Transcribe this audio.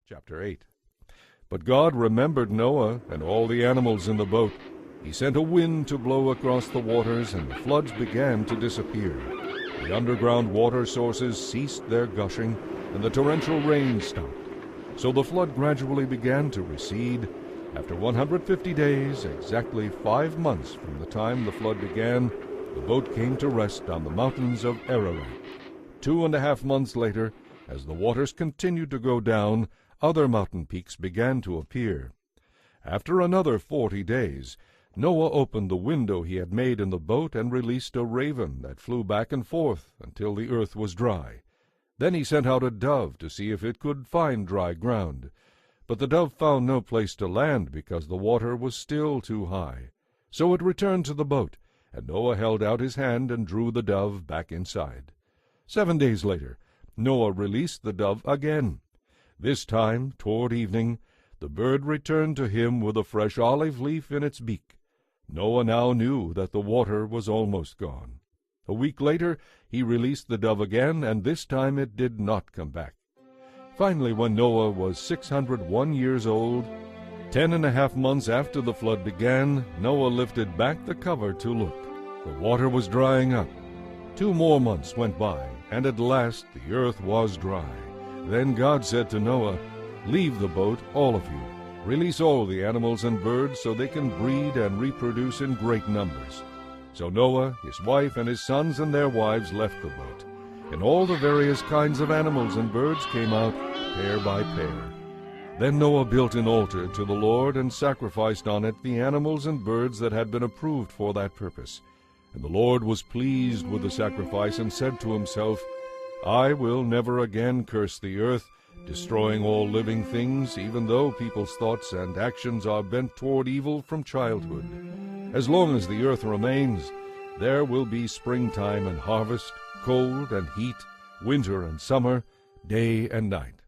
Chapter 8. But God remembered Noah and all the animals in the boat. He sent a wind to blow across the waters, and the floods began to disappear. The underground water sources ceased their gushing, and the torrential rain stopped. So the flood gradually began to recede. After 150 days, exactly 5 months from the time the flood began, the boat came to rest on the mountains of Ararat. 2.5 months later, as the waters continued to go down, other mountain peaks began to appear. After another 40 days, Noah opened the window he had made in the boat and released a raven that flew back and forth until the earth was dry. Then he sent out a dove to see if it could find dry ground. But the dove found no place to land because the water was still too high. So it returned to the boat, and Noah held out his hand and drew the dove back inside. 7 days later, Noah released the dove again. This time, toward evening, the bird returned to him with a fresh olive leaf in its beak. Noah now knew that the water was almost gone. A week later, he released the dove again, and this time it did not come back. Finally, when Noah was 601 years old, 10.5 months after the flood began, Noah lifted back the cover to look. The water was drying up. 2 more months went by, and at last the earth was dry. Then God said to Noah, "Leave the boat, all of you. Release all the animals and birds so they can breed and reproduce in great numbers." So Noah, his wife, and his sons and their wives left the boat, and all the various kinds of animals and birds came out pair by pair. Then Noah built an altar to the Lord and sacrificed on it the animals and birds that had been approved for that purpose. And the Lord was pleased with the sacrifice and said to himself, "I will never again curse the earth, destroying all living things, even though people's thoughts and actions are bent toward evil from childhood. As long as the earth remains, there will be springtime and harvest, cold and heat, winter and summer, day and night.